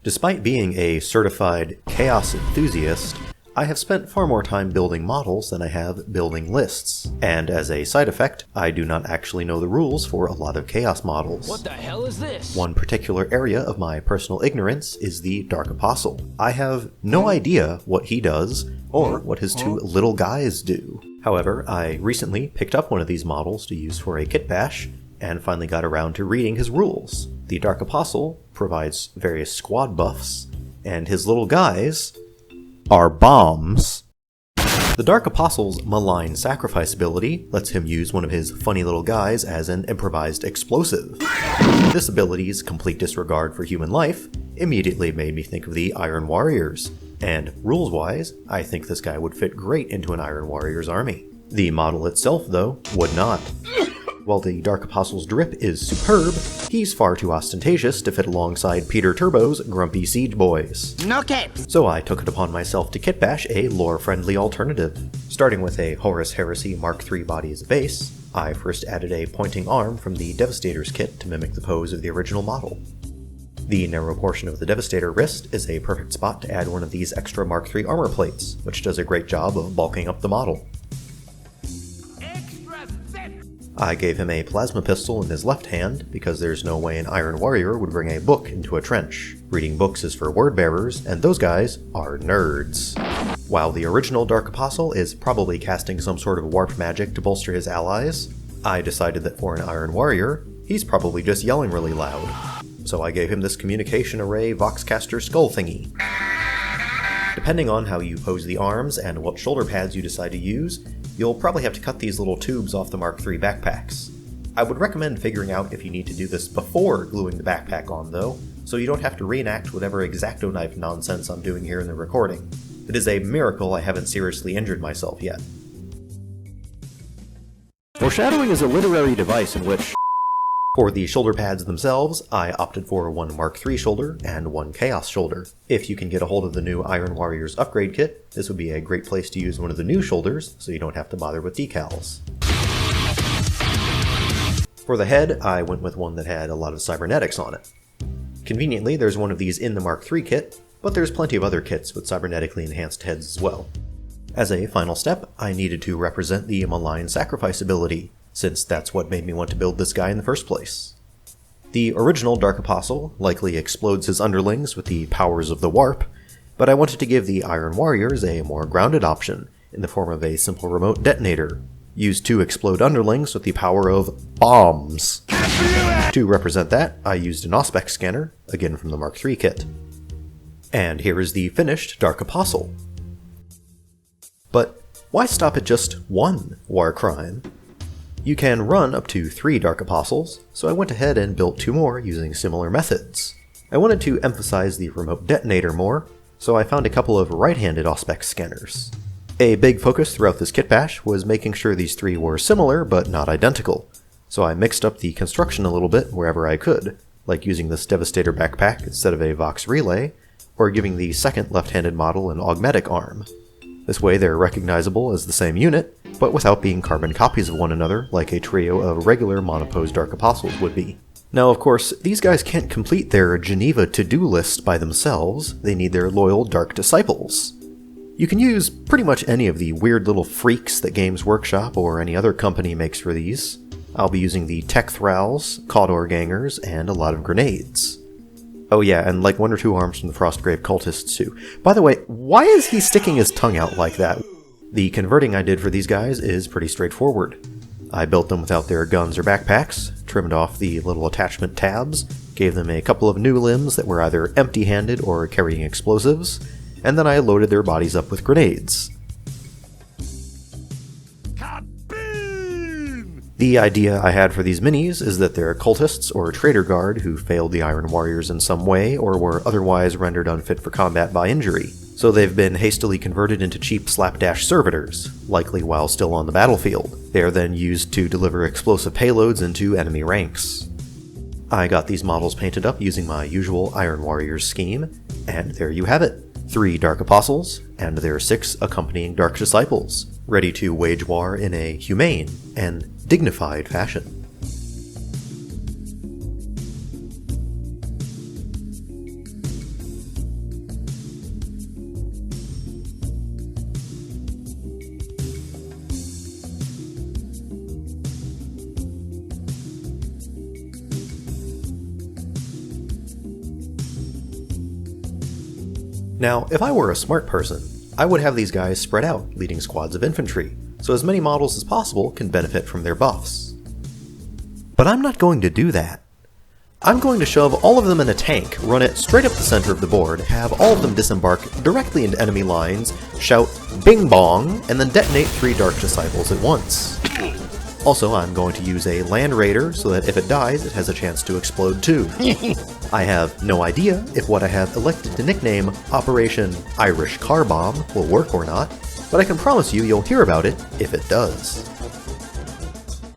Despite being a certified chaos enthusiast, I have spent far more time building models than I have building lists, and as a side effect, I do not actually know the rules for a lot of chaos models. What the hell is this? One particular area of my personal ignorance is the Dark Apostle. I have no idea what he does, or what his two little guys do. However, I recently picked up one of these models to use for a kitbash, and finally got around to reading his rules. The Dark Apostle provides various squad buffs, and his little guys are bombs. The Dark Apostle's malign sacrifice ability lets him use one of his funny little guys as an improvised explosive. This ability's complete disregard for human life immediately made me think of the Iron Warriors, and rules-wise, I think this guy would fit great into an Iron Warriors army. The model itself, though, would not. While the Dark Apostle's drip is superb, he's far too ostentatious to fit alongside Peter Turbo's grumpy siege boys. No capes! So I took it upon myself to kitbash a lore-friendly alternative. Starting with a Horus Heresy Mark III body as a base, I first added a pointing arm from the Devastator's kit to mimic the pose of the original model. The narrow portion of the Devastator wrist is a perfect spot to add one of these extra Mark III armor plates, which does a great job of bulking up the model. I gave him a plasma pistol in his left hand, because there's no way an Iron Warrior would bring a book into a trench. Reading books is for word bearers, and those guys are nerds. While the original Dark Apostle is probably casting some sort of warp magic to bolster his allies, I decided that for an Iron Warrior, he's probably just yelling really loud. So I gave him this communication array Voxcaster skull thingy. Depending on how you pose the arms and what shoulder pads you decide to use, you'll probably have to cut these little tubes off the Mark III backpacks. I would recommend figuring out if you need to do this before gluing the backpack on though, so you don't have to reenact whatever X-Acto knife nonsense I'm doing here in the recording. It is a miracle I haven't seriously injured myself yet. Foreshadowing is a literary device in which, for the shoulder pads themselves, I opted for one Mark III shoulder and one Chaos shoulder. If you can get a hold of the new Iron Warriors upgrade kit, this would be a great place to use one of the new shoulders, so you don't have to bother with decals. For the head, I went with one that had a lot of cybernetics on it. Conveniently, there's one of these in the Mark III kit, but there's plenty of other kits with cybernetically enhanced heads as well. As a final step, I needed to represent the malign sacrifice ability, since that's what made me want to build this guy in the first place. The original Dark Apostle likely explodes his underlings with the powers of the warp, but I wanted to give the Iron Warriors a more grounded option in the form of a simple remote detonator, used to explode underlings with the power of bombs. To represent that, I used an Auspex scanner, again from the Mark III kit. And here is the finished Dark Apostle. But why stop at just one war crime? You can run up to 3 Dark Apostles, so I went ahead and built 2 more using similar methods. I wanted to emphasize the remote detonator more, so I found a couple of right-handed Auspex scanners. A big focus throughout this kitbash was making sure these 3 were similar but not identical, so I mixed up the construction a little bit wherever I could, like using this Devastator backpack instead of a Vox relay, or giving the second left-handed model an augmetic arm. This way they're recognizable as the same unit, but without being carbon copies of one another like a trio of regular monopose Dark Apostles would be. Now of course, these guys can't complete their Geneva to-do list by themselves, they need their loyal Dark Disciples. You can use pretty much any of the weird little freaks that Games Workshop or any other company makes for these. I'll be using the Tech Thralls, Caudor Gangers, and a lot of grenades. Oh yeah, and like 1 or 2 arms from the Frostgrave cultists too. By the way, why is he sticking his tongue out like that? The converting I did for these guys is pretty straightforward. I built them without their guns or backpacks, trimmed off the little attachment tabs, gave them a couple of new limbs that were either empty-handed or carrying explosives, and then I loaded their bodies up with grenades. The idea I had for these minis is that they're cultists or traitor guard who failed the Iron Warriors in some way or were otherwise rendered unfit for combat by injury, so they've been hastily converted into cheap slapdash servitors, likely while still on the battlefield. They are then used to deliver explosive payloads into enemy ranks. I got these models painted up using my usual Iron Warriors scheme, and there you have it. 3 Dark Apostles, and their 6 accompanying Dark Disciples, ready to wage war in a humane and dignified fashion. Now, if I were a smart person, I would have these guys spread out, leading squads of infantry, so as many models as possible can benefit from their buffs. But I'm not going to do that. I'm going to shove all of them in a tank, run it straight up the center of the board, have all of them disembark directly into enemy lines, shout "Bing Bong," and then detonate 3 Dark Disciples at once. Also, I'm going to use a Land Raider so that if it dies, it has a chance to explode too. I have no idea if what I have elected to nickname Operation Irish Car Bomb will work or not, but I can promise you you'll hear about it if it does.